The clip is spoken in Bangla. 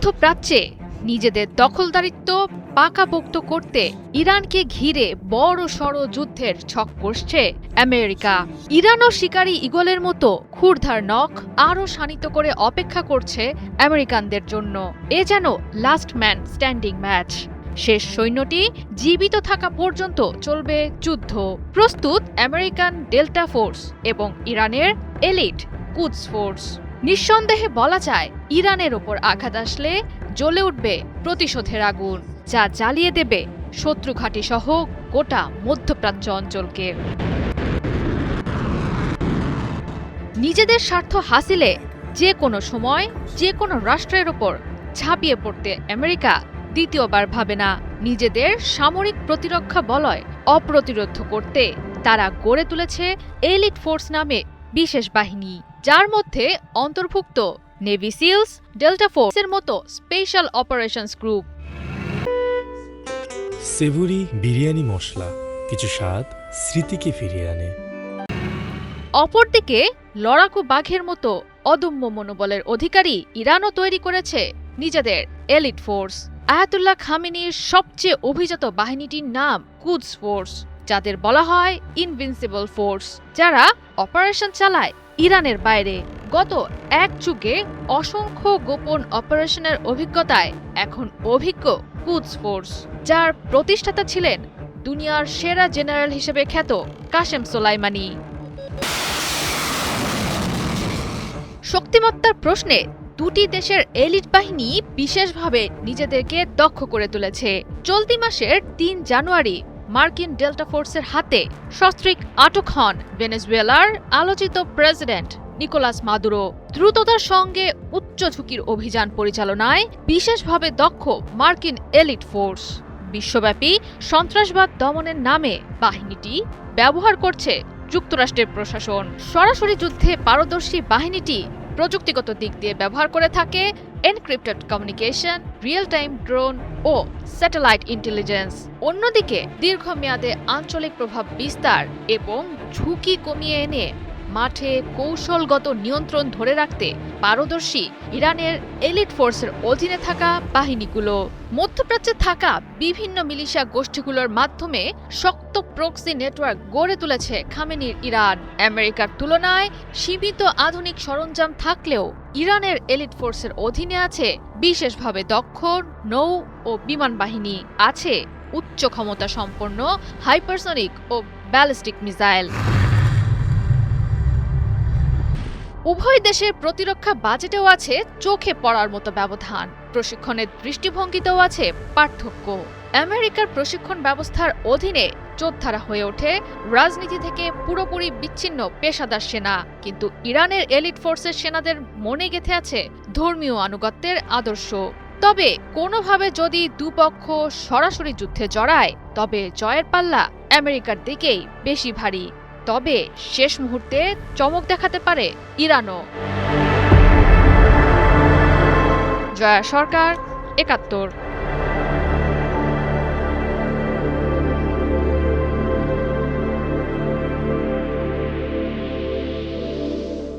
মধ্যপ্রাচ্যে নিজেদের দখলদারিত্ব পাকাপোক্ত করতে ইরানকে ঘিরে বড়সড় যুদ্ধের ছক কষছে আমেরিকা। ইরানও শিকারী ঈগলের মতো ক্ষুরধার নখ আরও শানিত করে অপেক্ষা করছে আমেরিকানদের জন্য। এ যেন লাস্ট ম্যান স্ট্যান্ডিং ম্যাচ। শেষ সৈন্যটি জীবিত থাকা পর্যন্ত চলবে যুদ্ধ। প্রস্তুত আমেরিকান ডেল্টা ফোর্স এবং ইরানের এলিট কুদস ফোর্স। নিঃসন্দেহে বলা যায়, ইরানের ওপর আঘাত আসলে জ্বলে উঠবে প্রতিশোধের আগুন, যা জ্বালিয়ে দেবে শত্রু ঘাঁটি সহ গোটা মধ্যপ্রাচ্য অঞ্চলকে। নিজেদের স্বার্থ হাসিলে যে কোনো সময় যে কোনো রাষ্ট্রের ওপর ঝাঁপিয়ে পড়তে আমেরিকা দ্বিতীয়বার ভাবে না। নিজেদের সামরিক প্রতিরক্ষা বলয় অপ্রতিরোধ করতে তারা গড়ে তুলেছে এলিট ফোর্স নামে বিশেষ বাহিনী, যার মধ্যে অন্তর্ভুক্ত নেভি সিলস, ডেল্টা ফোর্সের মতো স্পেশাল অপারেশনস গ্রুপ। সেভুরি বিরিয়ানি মশলা কিছু স্বাদ স্মৃতিকে ফিরিয়ে আনে। অপরদিকে লড়াকু বাঘের মতো অদম্য মনোবলের অধিকারী ইরানও তৈরি করেছে নিজেদের এলিট ফোর্স। আয়াতুল্লাহ খামেনির সবচেয়ে অভিজাত বাহিনীটির নাম কুদস ফোর্স, যাদের বলা হয় ইনভিনসিবল ফোর্স, যারা অপারেশন চালায় ইরানের বাইরে। গত এক যুগে অসংখ্য গোপন অপারেশনের অভিজ্ঞতায় এখন অভিজ্ঞ কুদস ফোর্স, যার প্রতিষ্ঠাতা ছিলেন দুনিয়ার সেরা জেনারেল হিসেবে খ্যাত কাসেম সোলাইমানি। শক্তিমত্তার প্রশ্নে দুটি দেশের এলিট বাহিনী বিশেষভাবে নিজেদেরকে দক্ষ করে তুলেছে। চলতি মাসের ৩ জানুয়ারি মার্কিন ডেল্টা ফোর্সের হাতে সস্ত্রীক আটক হন ভেনেজুয়েলার আলোচিত প্রেসিডেন্ট নিকোলাস মাদুরো। দ্রুততার সঙ্গে উচ্চ ঝুঁকির অভিযান পরিচালনায় বিশেষভাবে দক্ষ মার্কিন এলিট ফোর্স বিশ্বব্যাপী সন্ত্রাসবাদ দমনের নামে বাহিনীটি ব্যবহার করছে যুক্তরাষ্ট্রের প্রশাসন। সরাসরি যুদ্ধে পারদর্শী বাহিনীটি প্রযুক্তিগত দিক দিয়ে ব্যবহার করে থাকে encrypted communication, real time drone ও স্যাটেলাইট ইন্টেলিজেন্স। অন্যদিকে দীর্ঘমেয়াদে আঞ্চলিক প্রভাব বিস্তার এবং ঝুঁকি কমিয়ে এনে মাঠে কৌশলগত নিয়ন্ত্রণ ধরে রাখতে পারদর্শী ইরানের এলিট ফোর্সের অধীনে থাকা বাহিনীগুলো মধ্যপ্রাচ্যে থাকা বিভিন্ন মিলিশিয়া গোষ্ঠীগুলোর মাধ্যমে শক্ত প্রক্সি নেটওয়ার্ক গড়ে তুলেছে খামেনির ইরান। আমেরিকার তুলনায় সীমিত আধুনিক সরঞ্জাম থাকলেও ইরানের এলিট ফোর্সের অধীনে আছে বিশেষভাবে দক্ষ নৌ ও বিমান বাহিনী, আছে উচ্চ ক্ষমতা সম্পন্ন হাইপারসনিক ও ব্যালিস্টিক মিসাইল। উভয় দেশের প্রতিরক্ষা বাজেটেও আছে চোখে পড়ার মতো ব্যবধান। প্রশিক্ষণের দৃষ্টিভঙ্গিতেও আছে পার্থক্য। আমেরিকার প্রশিক্ষণ ব্যবস্থার অধীনে যোদ্ধারা হয়ে ওঠে রাজনীতি থেকে পুরোপুরি বিচ্ছিন্ন পেশাদার সেনা, কিন্তু ইরানের এলিট ফোর্সের সেনাদের মনে গেঁথে আছে ধর্মীয় আনুগত্যের আদর্শ। তবে কোনোভাবে যদি দুপক্ষ সরাসরি যুদ্ধে জড়ায়, তবে জয়ের পাল্লা আমেরিকার দিকেই বেশি ভারী। তবে শেষ মুহূর্তে চমক দেখাতে পারে ইরানও। জয়া সরকার, ৭১।